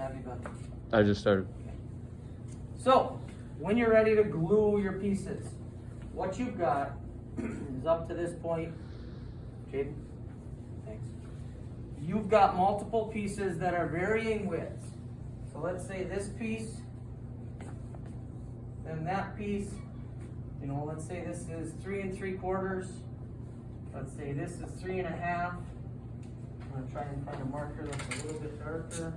have you been? I just started. Okay. So, when you're ready to glue your pieces, what you've got is up to this point, Jaden, thanks. You've got multiple pieces that are varying widths. So let's say this piece, and that piece, you know, let's say this is 3 3/4. Let's say this is 3 1/2. I'm gonna try and find a marker that's a little bit darker.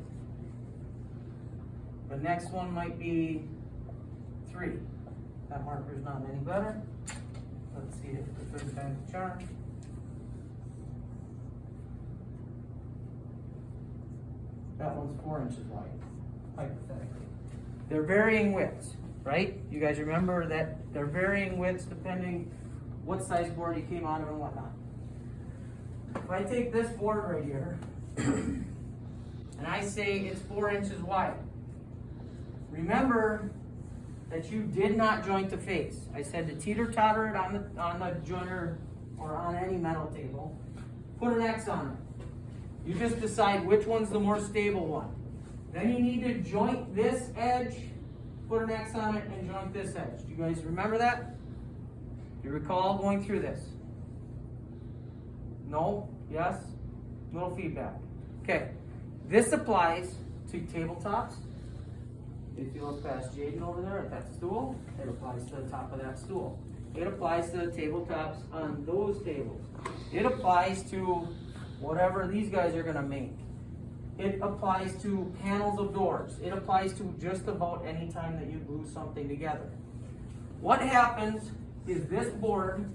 The next one might be 3. That marker's not any better. Let's see if the third time's the charm. That one's 4 inches wide, hypothetically. They're varying widths, right? You guys remember that they're varying widths depending what size board you came out of and whatnot. If I take this board right here, and I say it's 4 inches wide, remember that you did not joint the face. I said to teeter-totter it on the jointer or on any metal table, put an X on it. You just decide which one's the more stable one. Then you need to joint this edge, put an X on it, and joint this edge. Do you guys remember that? Do you recall going through this? No? Yes? Little feedback. Okay. This applies to tabletops. If you look past Jaden over there at that stool, it applies to the top of that stool. It applies to the tabletops on those tables. It applies to whatever these guys are going to make. It applies to panels of doors. It applies to just about any time that you glue something together. What happens is this board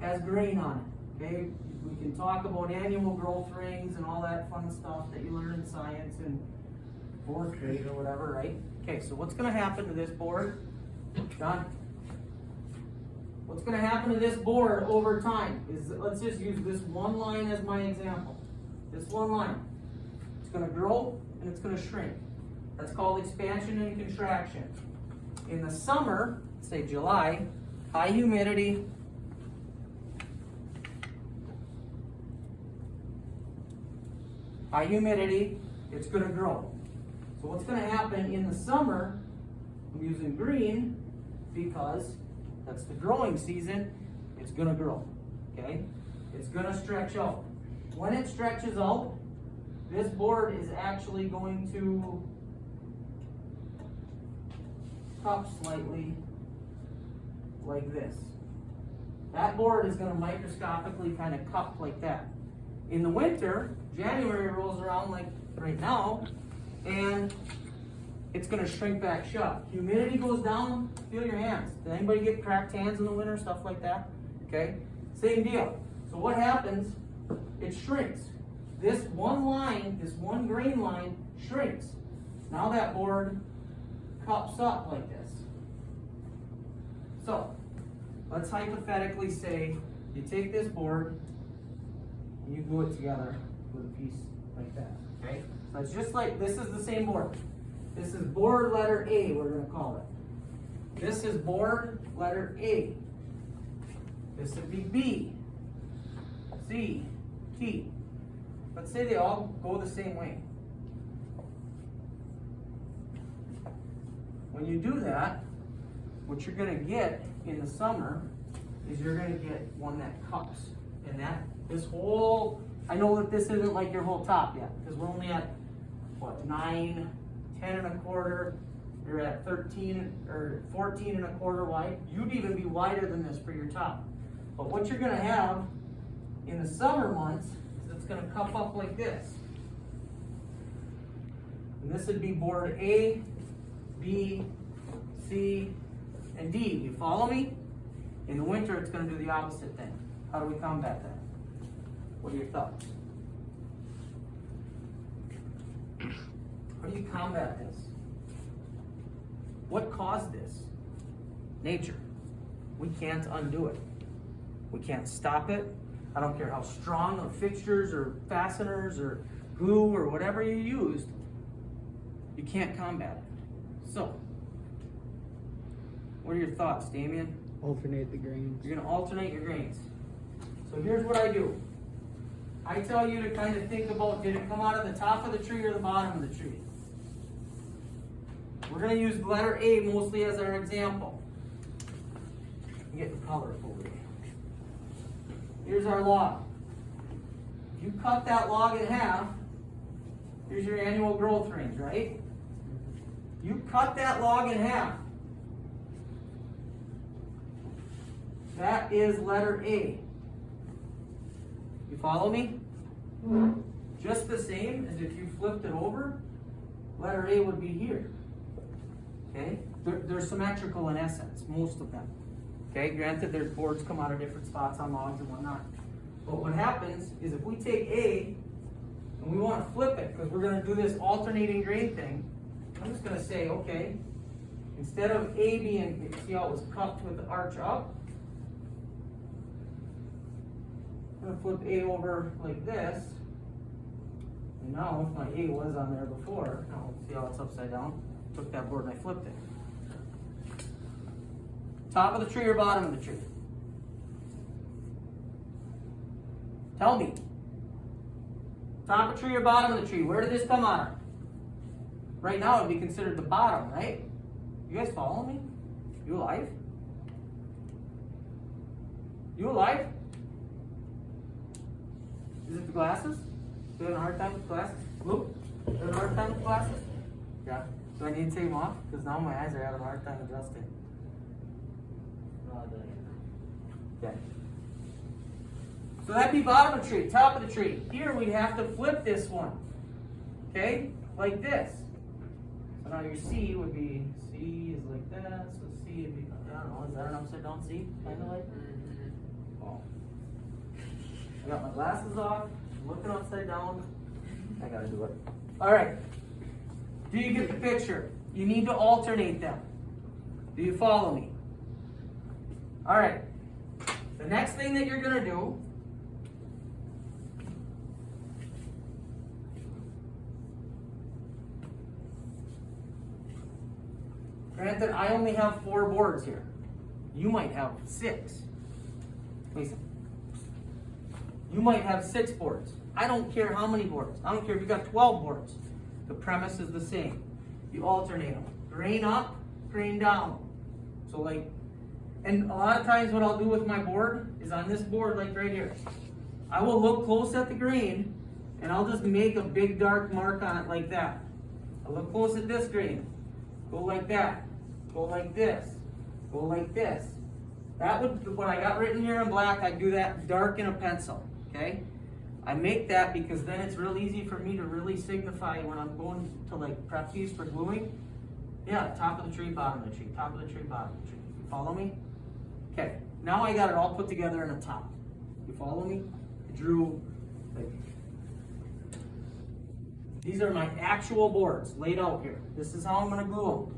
has grain on it. Okay, we can talk about annual growth rings and all that fun stuff that you learn in science and fourth grade or whatever, right? Okay, so what's going to happen to this board? John? What's going to happen to this board over time is, let's just use this one line as my example. This one line. It's going to grow and it's going to shrink. That's called expansion and contraction. In the summer, say July, high humidity, it's going to grow. So what's going to happen in the summer, I'm using green because that's the growing season, it's going to grow, okay? It's going to stretch out. When it stretches out, this board is actually going to cup slightly like this. That board is going to microscopically kind of cup like that. In the winter, January rolls around like right now, and it's going to shrink back shut. Humidity goes down, feel your hands. Did anybody get cracked hands in the winter, stuff like that? Okay, same deal. So what happens, it shrinks. This one line, this one grain line shrinks. Now that board cups up like this. So, let's hypothetically say you take this board and you glue it together with a piece like that, okay? So it's just like, this is the same board. This is board letter A, we're going to call it. This is board letter A. This would be B, C, T. Let's say they all go the same way. When you do that, what you're going to get in the summer is you're going to get one that cups. And that, this whole, I know that this isn't like your whole top yet, because we're only at, what, 9, 10 1/4, you're at 13 or 14 1/4 wide. You'd even be wider than this for your top. But what you're going to have in the summer months is it's going to cup up like this. And this would be board A, B, C, and D. You follow me? In the winter, it's going to do the opposite thing. How do we combat that? What are your thoughts? How do you combat this? What caused this? Nature. We can't undo it. We can't stop it. I don't care how strong the fixtures or fasteners or glue or whatever you used, you can't combat it. So, what are your thoughts, Damien? Alternate the grains. You're going to alternate your grains. So here's what I do. I tell you to kind of think about, did it come out of the top of the tree or the bottom of the tree? We're going to use letter A mostly as our example. I'm getting colorful here. Here's our log. If you cut that log in half, here's your annual growth range, right? You cut that log in half. That is letter A. You follow me? Just the same as if you flipped it over, letter A would be here. Okay? They're symmetrical in essence, most of them. Okay? Granted, their boards come out of different spots on logs and whatnot. But what happens is if we take A and we want to flip it, because we're going to do this alternating grain thing, I'm just going to say, okay, instead of A being, see how it was cupped with the arch up? I'm going to flip A over like this. And now, if my A was on there before, now see how it's upside down? Took that board and I flipped it. Top of the tree or bottom of the tree? Tell me. Top of the tree or bottom of the tree? Where did this come out of? Right now it would be considered the bottom, right? You guys follow me? You alive? You alive? Is it the glasses? You having a hard time with glasses? Luke? You having a hard time with glasses? Yeah. Do I need to take them off? Because now my eyes are having a hard time adjusting. Okay. So that'd be bottom of the tree, top of the tree. Here we'd have to flip this one. Okay? Like this. So now your C would be, C is like that, so C would be, I don't know, is that an upside down C? Kind of like? Oh. I got my glasses off, I'm looking upside down. I gotta do it. Alright. Do you get the picture? You need to alternate them. Do you follow me? Alright. The next thing that you're gonna do granted, I only have 4 boards here. You might have 6. Listen. You might have 6 boards. I don't care how many boards. I don't care if you got 12 boards. The premise is the same. You alternate them. Grain up, grain down. So like, and a lot of times what I'll do with my board is on this board, like right here. I will look close at the grain and I'll just make a big dark mark on it like that. I'll look close at this grain. Go like that. Go like this. Go like this. That would, what I got written here in black, I do that dark in a pencil. Okay? I make that because then it's real easy for me to really signify when I'm going to like prep these for gluing. Yeah, top of the tree, bottom of the tree, top of the tree, bottom of the tree. You follow me? Okay, now I got it all put together in a top. You follow me? I drew, like, these are my actual boards laid out here. This is how I'm gonna glue them.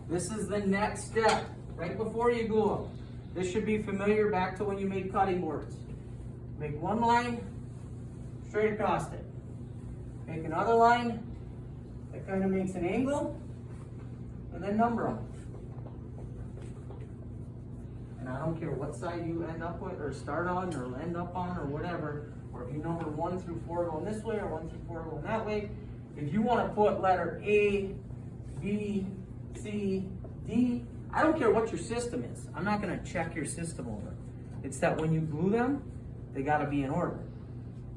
This is the next step, right before you glue them. This should be familiar back to when you made cutting boards. Make one line, straight across it. Make another line that kind of makes an angle, and then number them. And I don't care what side you end up with, or start on, or end up on, or whatever, or if you number 1 through 4 going this way, or 1 through 4 going that way. If you want to put letter A, B, C, D, I don't care what your system is. I'm not going to check your system over. It's that when you glue them, they got to be in order.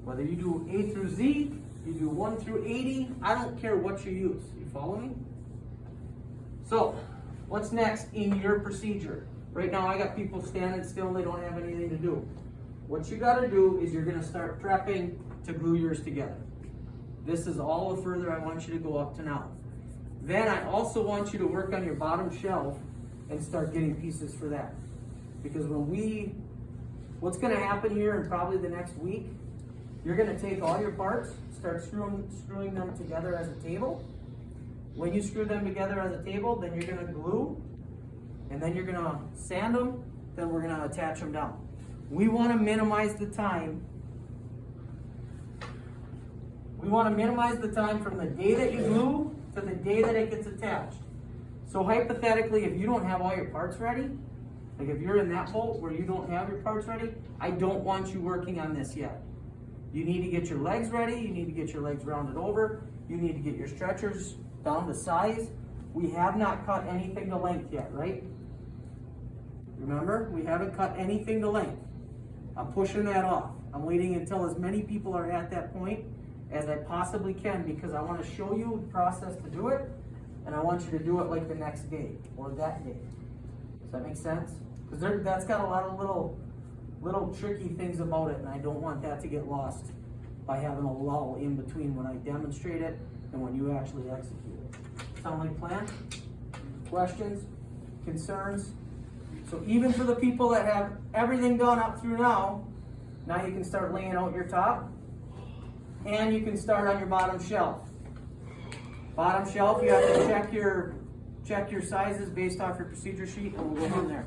Whether you do A through Z, you do 1 through 80, I don't care what you use. You follow me? So, what's next in your procedure? Right now I got people standing still, they don't have anything to do. What you got to do is you're going to start prepping to glue yours together. This is all the further I want you to go up to now. Then I also want you to work on your bottom shelf and start getting pieces for that. Because what's going to happen here in probably the next week, you're going to take all your parts, start screwing them together as a table. When you screw them together as a table, then you're going to glue, and then you're going to sand them, then we're going to attach them down. We want to minimize the time. We want to minimize the time from the day that you glue to the day that it gets attached. So hypothetically, if you don't have all your parts ready, like if you're in that boat where you don't have your parts ready, I don't want you working on this yet. You need to get your legs ready, you need to get your legs rounded over, you need to get your stretchers down to size. We have not cut anything to length yet, right? Remember, we haven't cut anything to length. I'm pushing that off. I'm waiting until as many people are at that point as I possibly can, because I want to show you the process to do it, and I want you to do it like the next day or that day. Does that make sense? Because that's got a lot of little tricky things about it, and I don't want that to get lost by having a lull in between when I demonstrate it and when you actually execute it. Sound like a plan? Questions? Concerns? So even for the people that have everything done up through now you can start laying out your top, and you can start on your bottom shelf. Bottom shelf, you have to check your sizes based off your procedure sheet, and we'll go from there.